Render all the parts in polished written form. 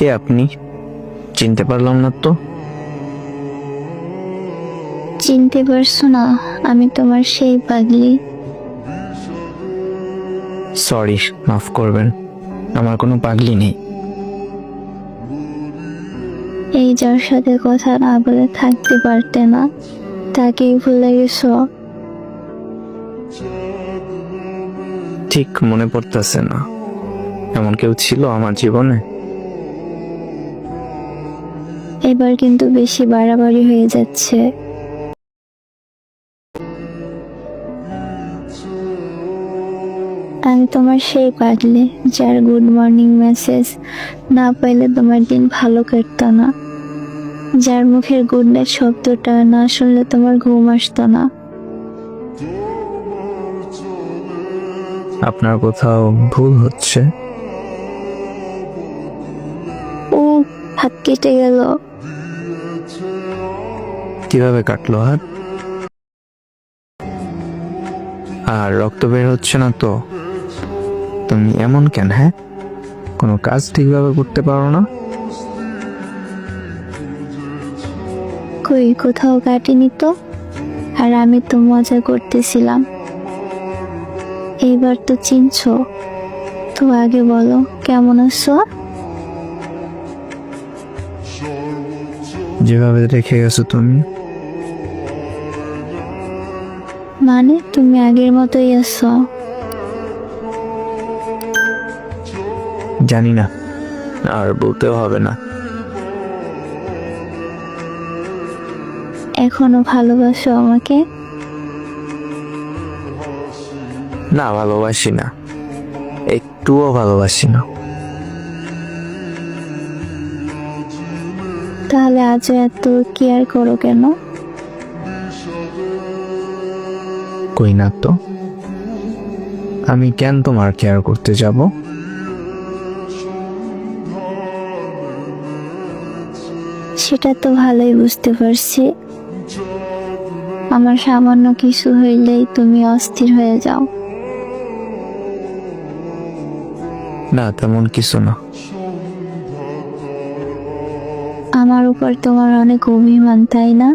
কে আপনি? চিনতে পারলাম না তো। চিনতে পারছো না? আমি তোমার সেই পাগলি। সরি, মাফ করবেন, আমার কোনো পাগলি নেই। এই যার সাথে কথা না বলে থাকতে পারতে না, তাকেই ভুলে গেছো? ঠিক মনে পড়তেছে না, এমন কেউ ছিল আমার জীবনে? এবার কিন্তু বেশি বাড়াবাড়ি হয়ে যাচ্ছে। আমি তোমার সেই পাগলি যার গুড মর্নিং মেসেজ না পাইলে তোমার দিন ভালো কাটতো না, যার মুখের গুড নাইট শব্দটা না শুনলে তোমার ঘুম আসতো না। আপনার কোথাও ভুল হচ্ছে। ও, হাত কেটে গেল। কিভাবে কাটলো হাত? আর রক্ত বের হচ্ছে না তো? তুমি এমন কেন? হ্যাঁ, কোনো কাজ ঠিকভাবে করতে পারো না? কই, কোথাও কাটেনি তো। আর আমি তো মজা করতেছিলাম। এইবার তো চিনছো তো, আগে বলো কেমন আছো? যেভাবে রেখে গেছো তুমি। মানে তুমি আগের মতোই আছো? জানি না, আর বলতেও হবে না। এখনো ভালোবাসো আমাকে? না, ভালোবাসি না, একটুও ভালোবাসি না। তাহলে আজও এত কেয়ার করো কেন? কই না তো, আমি কেন তোমার কেয়ার করতে যাব? সেটা তো ভালোই বুঝতে পারছি। আমার সামান্য কিছু হইলেই তুমি অস্থির হয়ে যাও। না, তেমন কিছু না। আমার উপর তোমার অনেক অভিমান, তাই না?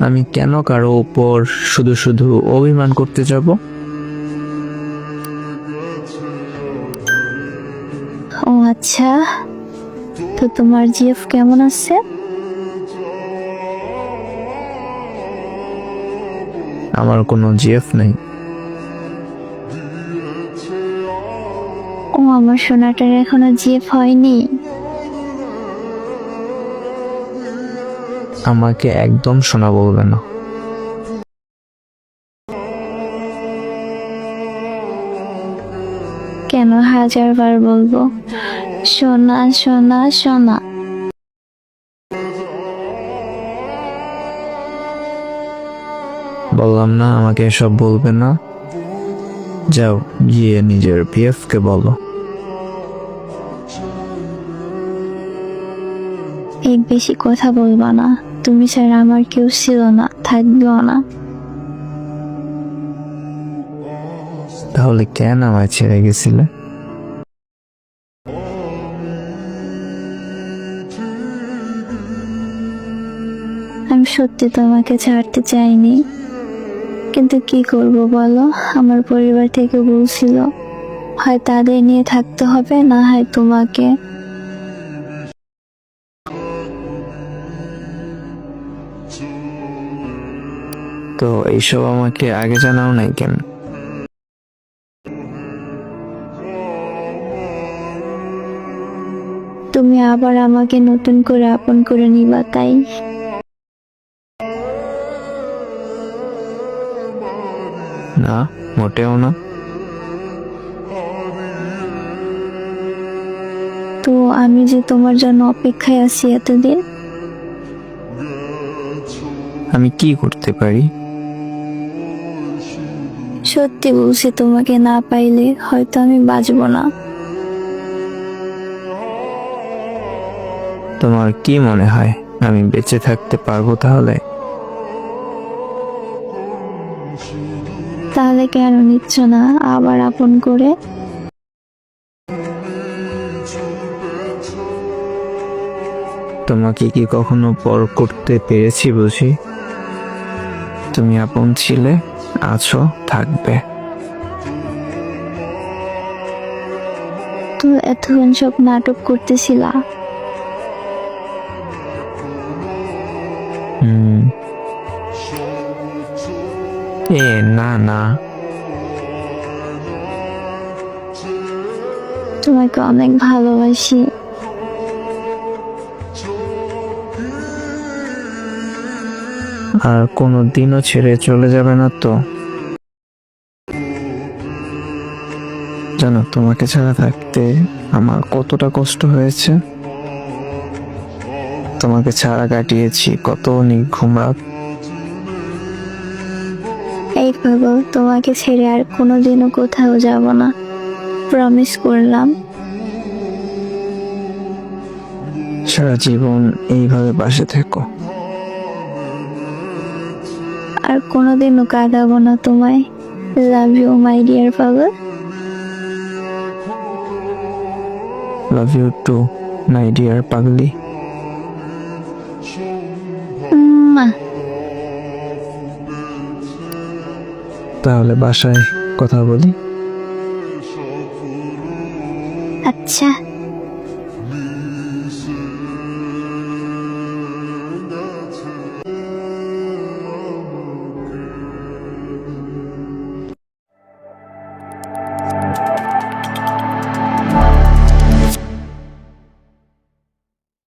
আমি কেন কারো উপর শুধু শুধু অভিমান করতে যাব? ও আচ্ছা, তো তোমার জিএফ কেমন আছে? আমার কোনো জিএফ নেই। ও, আমার সোনাটার এখনো জিএফ হয়নি? আমাকে একদম শোনা বলবে না। কেন 1000বার বলবো সোনা সোনা সোনা? বললাম না আমাকে এসব বলবে না। যাও গিয়ে নিজের বিএফ কে বলো। এই বেশি কথা বলবা না। তুমি ছাড়া আমার কেউ ছিল না, থাকবেও না। তাহলে কেন আমায় ছেড়ে গেছিলে? আমি সত্যি তোমাকে ছাড়তে চাইনি, কিন্তু কি করব বলো। আমার পরিবার থেকে বলছিল হয় তাদের নিয়ে থাকতে হবে, না হয় তোমাকে। তো এইসব আমাকে আগে জানাও নাই কেন? তুমি আবার আমাকে নতুন করে আপন করে নিবা, তাই? না, মোটেও না। তো আমি যে তোমার জন্য অপেক্ষায় আছি এতদিন। আমি কি করতে পারি? সত্যি বলছি, তোমাকে না পাইলে হয়তো আমি বাঁচবো না। তোমার কি মনে হয় আমি বেঁচে থাকতে পারবো তাহলে? তাহলে কেন নিচ্ছ না আবার আপন করে? তোমাকে কি কখনো পর করতে পেরেছি বুঝি? তুমি আপন ছিলে, আছো, থাকবে। তো এতক্ষণ সব নাটক করতেছিলা? হুম। না না, তোমাকে অনেক ভালোবাসি। আর কোনো দিনও ছেড়ে চলে যাবে না তো? জানো তোমাকে ছাড়া থাকতে আমার কতটা কষ্ট হয়েছে। তোমাকে ছাড়া কাটিয়েছি কত নির্ঘুম রাত। এই পাগল, তোমাকে ছেড়ে আর কোনোদিনও কোথাও যাব না, প্রমিস করলাম। সারা জীবন এইভাবে পাশে থেকো। আর কোনোদিনও কাঁদাবো না তোমায়। লাভ ইউ মাই ডিয়ার পাগল। Love you too my dear পাগলি। উম্মা। তাহলে বাসায় কথা বলি। আচ্ছা।